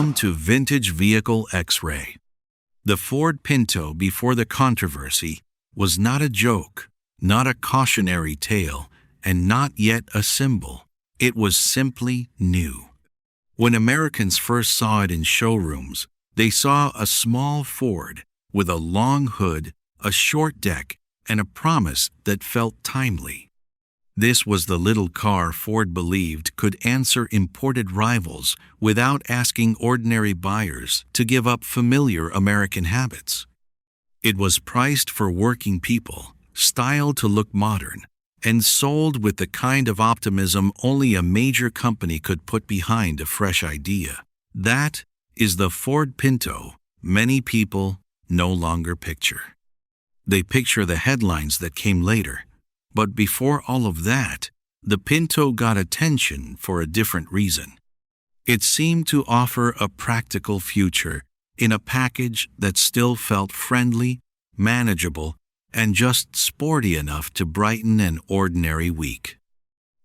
Down to vintage vehicle X-ray. The Ford Pinto before the controversy was not a joke, not a cautionary tale, and not yet a symbol. It was simply new. When Americans first saw it in showrooms, they saw a small Ford with a long hood, a short deck, and a promise that felt timely. This was the little car Ford believed could answer imported rivals without asking ordinary buyers to give up familiar American habits. It was priced for working people, styled to look modern, and sold with the kind of optimism only a major company could put behind a fresh idea. That is the Ford Pinto many people no longer picture. They picture the headlines that came later. But before all of that, the Pinto got attention for a different reason. It seemed to offer a practical future in a package that still felt friendly, manageable, and just sporty enough to brighten an ordinary week.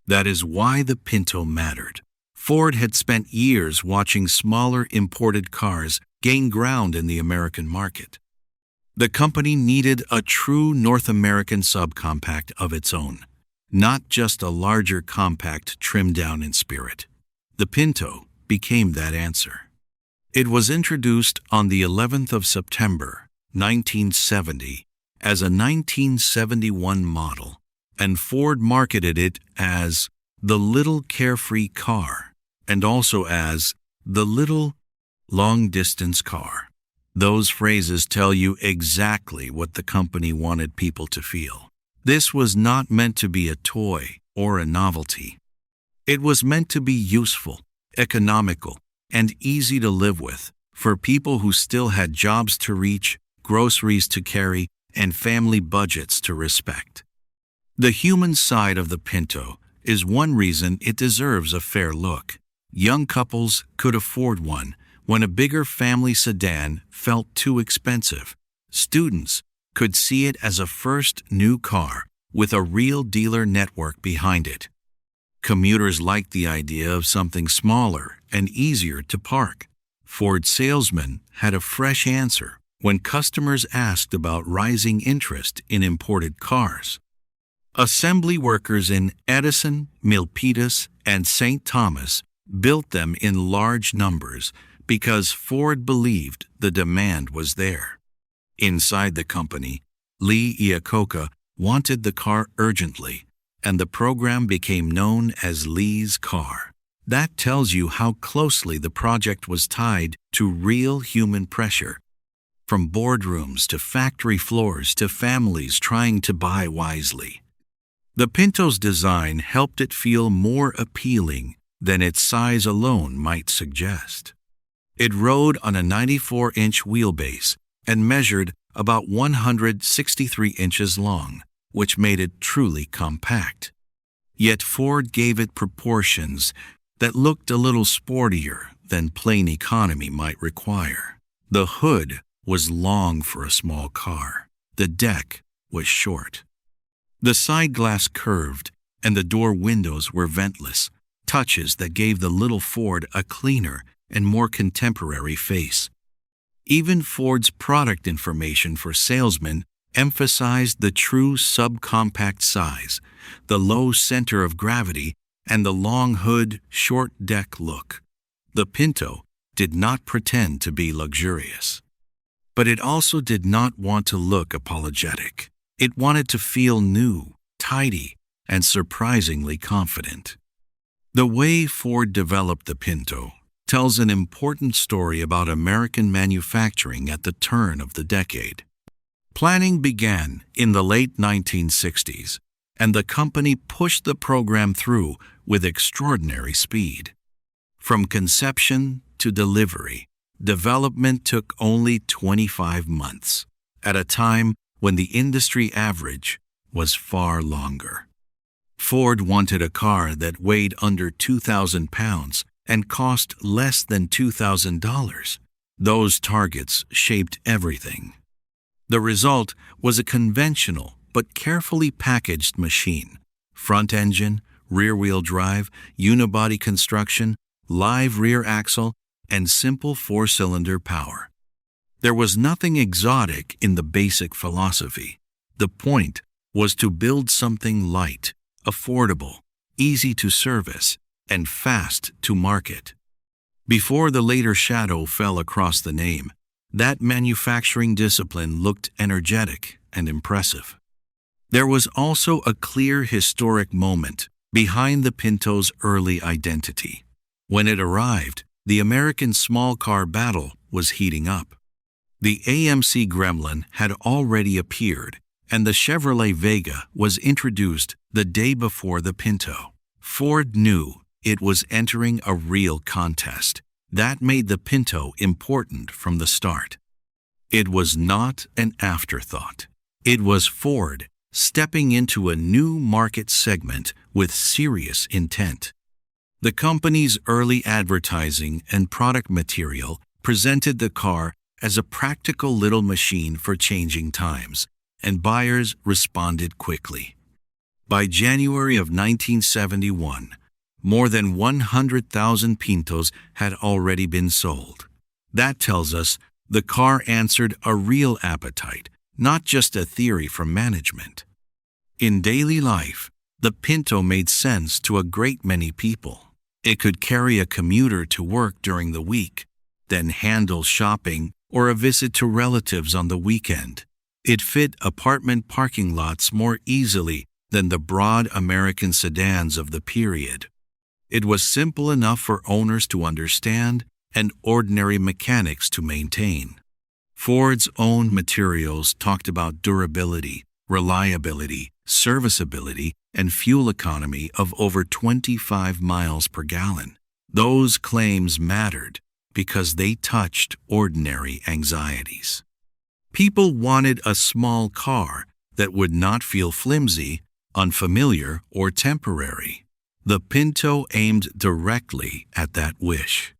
That is why the Pinto mattered. Ford had spent years watching smaller imported cars gain ground in the American market. The company needed a true North American subcompact of its own, not just a larger compact trimmed down in spirit. The Pinto became that answer. It was introduced on the 11th of September, 1970, as a 1971 model, and Ford marketed it as the little carefree car and also as the little long-distance car. Those phrases tell you exactly what the company wanted people to feel. This was not meant to be a toy or a novelty. It was meant to be useful, economical, and easy to live with for people who still had jobs to reach, groceries to carry, and family budgets to respect. The human side of the Pinto is one reason it deserves a fair look. Young couples could afford one when a bigger family sedan felt too expensive. Students could see it as a first new car with a real dealer network behind it. Commuters liked the idea of something smaller and easier to park. Ford salesmen had a fresh answer when customers asked about rising interest in imported cars. Assembly workers in Edison, Milpitas, and St. Thomas built them in large numbers because Ford believed the demand was there. Inside the company, Lee Iacocca wanted the car urgently, and the program became known as Lee's Car. That tells you how closely the project was tied to real human pressure. From boardrooms to factory floors to families trying to buy wisely. The Pinto's design helped it feel more appealing than its size alone might suggest. It rode on a 94-inch wheelbase and measured about 163 inches long, which made it truly compact. Yet Ford gave it proportions that looked a little sportier than plain economy might require. The hood was long for a small car. The deck was short. The side glass curved, and the door windows were ventless, touches that gave the little Ford a cleaner and more contemporary face. Even Ford's product information for salesmen emphasized the true subcompact size, the low center of gravity, and the long hood, short deck look. The Pinto did not pretend to be luxurious. But it also did not want to look apologetic. It wanted to feel new, tidy, and surprisingly confident. The way Ford developed the Pinto tells an important story about American manufacturing at the turn of the decade. Planning began in the late 1960s, and the company pushed the program through with extraordinary speed. From conception to delivery, development took only 25 months, at a time when the industry average was far longer. Ford wanted a car that weighed under 2,000 pounds and cost less than $2,000. Those targets shaped everything. The result was a conventional but carefully packaged machine. Front engine, rear-wheel drive, unibody construction, live rear axle, and simple four-cylinder power. There was nothing exotic in the basic philosophy. The point was to build something light, affordable, easy to service, and fast to market. Before the later shadow fell across the name, that manufacturing discipline looked energetic and impressive. There was also a clear historic moment behind the Pinto's early identity. When it arrived, the American small car battle was heating up. The AMC Gremlin had already appeared, and the Chevrolet Vega was introduced the day before the Pinto. Ford knew it was entering a real contest. That made the Pinto important from the start. It was not an afterthought. It was Ford stepping into a new market segment with serious intent. The company's early advertising and product material presented the car as a practical little machine for changing times, and buyers responded quickly. By January of 1971, more than 100,000 Pintos had already been sold. That tells us the car answered a real appetite, not just a theory from management. In daily life, the Pinto made sense to a great many people. It could carry a commuter to work during the week, then handle shopping or a visit to relatives on the weekend. It fit apartment parking lots more easily than the broad American sedans of the period. It was simple enough for owners to understand and ordinary mechanics to maintain. Ford's own materials talked about durability, reliability, serviceability, and fuel economy of over 25 miles per gallon. Those claims mattered because they touched ordinary anxieties. People wanted a small car that would not feel flimsy, unfamiliar, or temporary. The Pinto aimed directly at that wish.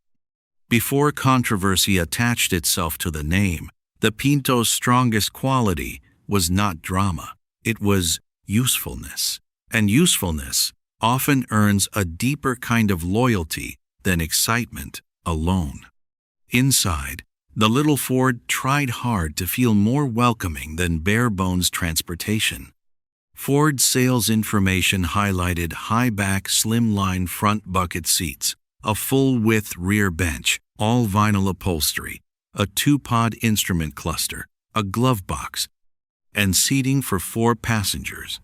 Before controversy attached itself to the name, the Pinto's strongest quality was not drama, it was usefulness. And usefulness often earns a deeper kind of loyalty than excitement alone. Inside, the little Ford tried hard to feel more welcoming than bare-bones transportation. Ford sales information highlighted high-back, slim-line front bucket seats, a full-width rear bench, all vinyl upholstery, a two-pod instrument cluster, a glove box, and seating for 4 passengers.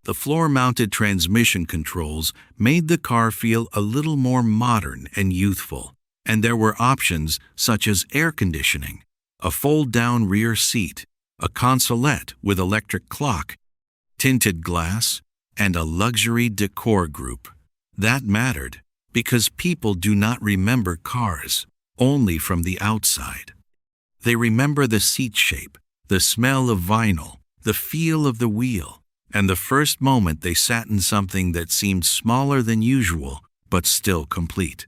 The floor-mounted transmission controls made the car feel a little more modern and youthful, and there were options such as air conditioning, a fold-down rear seat, a consolette with electric clock, tinted glass, and a luxury decor group. That mattered because people do not remember cars only from the outside. They remember the seat shape, the smell of vinyl, the feel of the wheel, and the first moment they sat in something that seemed smaller than usual but still complete.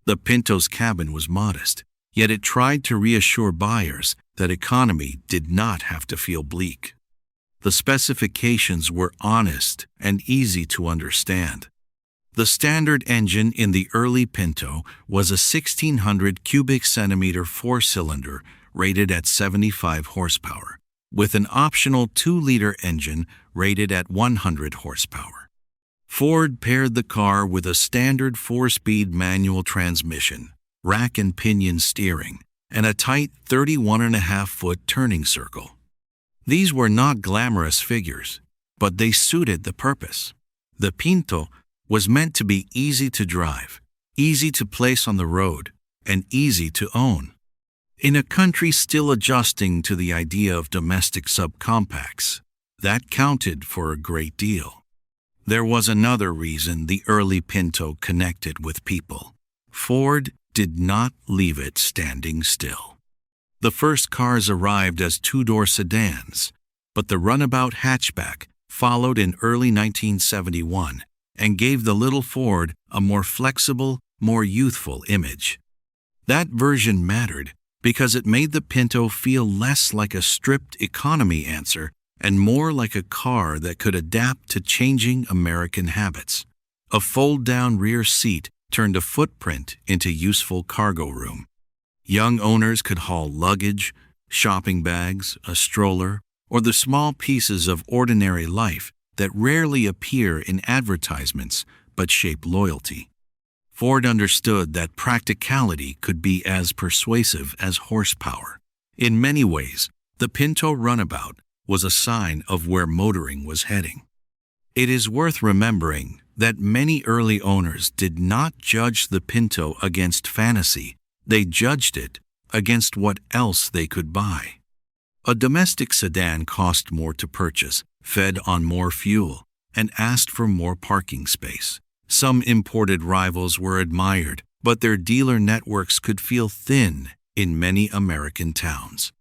The Pinto's cabin was modest, yet it tried to reassure buyers that economy did not have to feel bleak. The specifications were honest and easy to understand. The standard engine in the early Pinto was a 1,600 cubic centimeter 4-cylinder rated at 75 horsepower, with an optional 2-liter engine rated at 100 horsepower. Ford paired the car with a standard 4-speed manual transmission, rack and pinion steering, and a tight 31.5-foot turning circle. These were not glamorous figures, but they suited the purpose. The Pinto was meant to be easy to drive, easy to place on the road, and easy to own. In a country still adjusting to the idea of domestic subcompacts, that counted for a great deal. There was another reason the early Pinto connected with people. Ford did not leave it standing still. The first cars arrived as 2-door sedans, but the runabout hatchback followed in early 1971 and gave the little Ford a more flexible, more youthful image. That version mattered because it made the Pinto feel less like a stripped economy answer and more like a car that could adapt to changing American habits. A fold-down rear seat turned a footprint into useful cargo room. Young owners could haul luggage, shopping bags, a stroller, or the small pieces of ordinary life that rarely appear in advertisements but shape loyalty. Ford understood that practicality could be as persuasive as horsepower. In many ways, the Pinto runabout was a sign of where motoring was heading. It is worth remembering that many early owners did not judge the Pinto against fantasy, they judged it against what else they could buy. A domestic sedan cost more to purchase, fed on more fuel, and asked for more parking space. Some imported rivals were admired, but their dealer networks could feel thin in many American towns.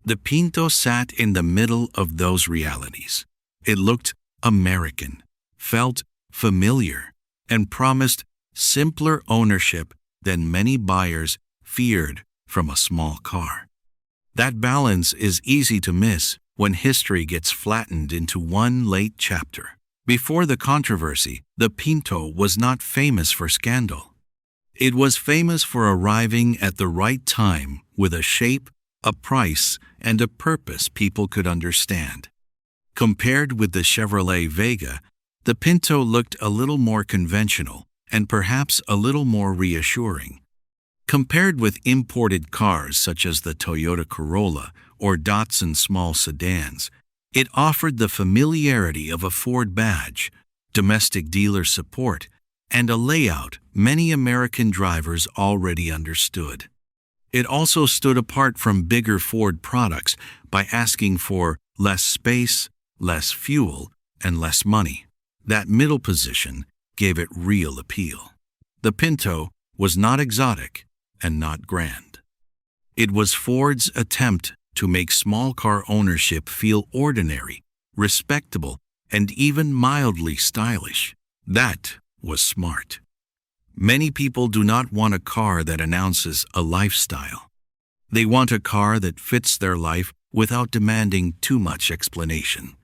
The Pinto sat in the middle of those realities. It looked American, felt familiar, and promised simpler ownership than many buyers feared from a small car. That balance is easy to miss when history gets flattened into one late chapter. Before the controversy, the Pinto was not famous for scandal. It was famous for arriving at the right time with a shape, a price, and a purpose people could understand. Compared with the Chevrolet Vega, the Pinto looked a little more conventional and perhaps a little more reassuring. Compared with imported cars such as the Toyota Corolla or Datsun small sedans, it offered the familiarity of a Ford badge, domestic dealer support, and a layout many American drivers already understood. It also stood apart from bigger Ford products by asking for less space, less fuel, and less money. That middle position gave it real appeal. The Pinto was not exotic and not grand. It was Ford's attempt to make small car ownership feel ordinary, respectable, and even mildly stylish. That was smart. Many people do not want a car that announces a lifestyle. They want a car that fits their life without demanding too much explanation.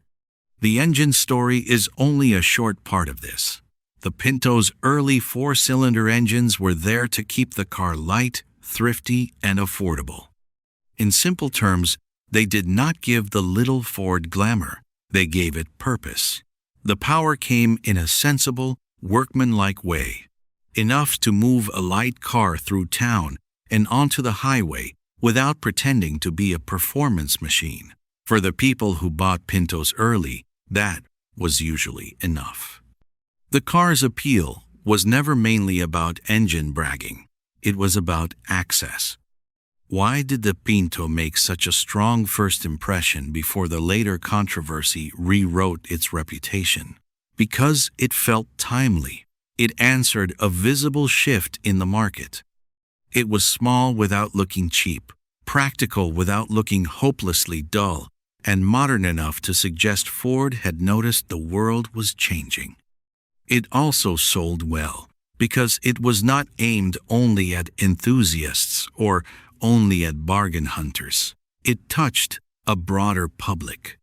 The engine story is only a short part of this. The Pinto's early four-cylinder engines were there to keep the car light, thrifty, and affordable. In simple terms, they did not give the little Ford glamour. They gave it purpose. The power came in a sensible, workmanlike way, enough to move a light car through town and onto the highway without pretending to be a performance machine. For the people who bought Pintos early, that was usually enough. The car's appeal was never mainly about engine bragging. It was about access. Why did the Pinto make such a strong first impression before the later controversy rewrote its reputation? Because it felt timely. It answered a visible shift in the market. It was small without looking cheap, practical without looking hopelessly dull, and modern enough to suggest Ford had noticed the world was changing. It also sold well, because it was not aimed only at enthusiasts or only at bargain hunters. It touched a broader public.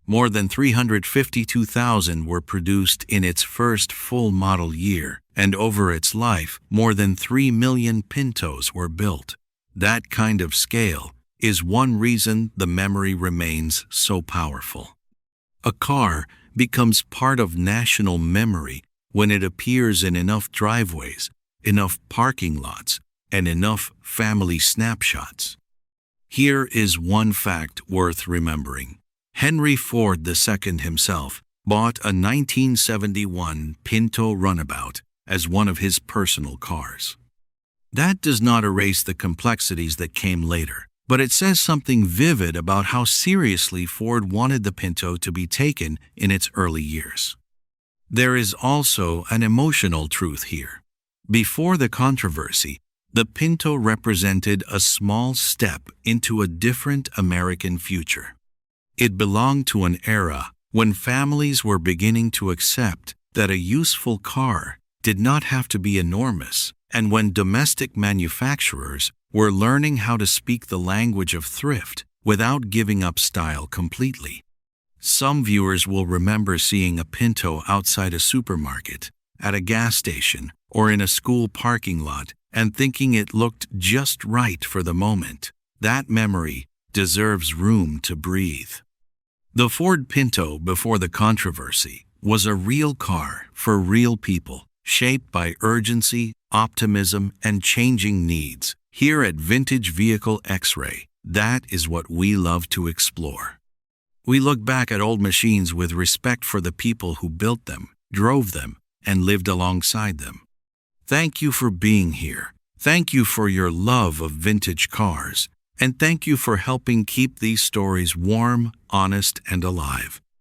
More than 352,000 were produced in its first full model year, and over its life, more than 3 million Pintos were built. That kind of scale is one reason the memory remains so powerful. A car becomes part of national memory when it appears in enough driveways, enough parking lots, and enough family snapshots. Here is one fact worth remembering. Henry Ford II himself bought a 1971 Pinto runabout as one of his personal cars. That does not erase the complexities that came later, but it says something vivid about how seriously Ford wanted the Pinto to be taken in its early years. There is also an emotional truth here. Before the controversy, the Pinto represented a small step into a different American future. It belonged to an era when families were beginning to accept that a useful car did not have to be enormous, and when domestic manufacturers were learning how to speak the language of thrift without giving up style completely. Some viewers will remember seeing a Pinto outside a supermarket, at a gas station, or in a school parking lot and thinking it looked just right for the moment. That memory deserves room to breathe. The Ford Pinto before the controversy was a real car for real people, shaped by urgency, optimism, and changing needs. Here at Vintage Vehicle X-Ray, that is what we love to explore. We look back at old machines with respect for the people who built them, drove them, and lived alongside them. Thank you for being here. Thank you for your love of vintage cars. And thank you for helping keep these stories warm, honest, and alive.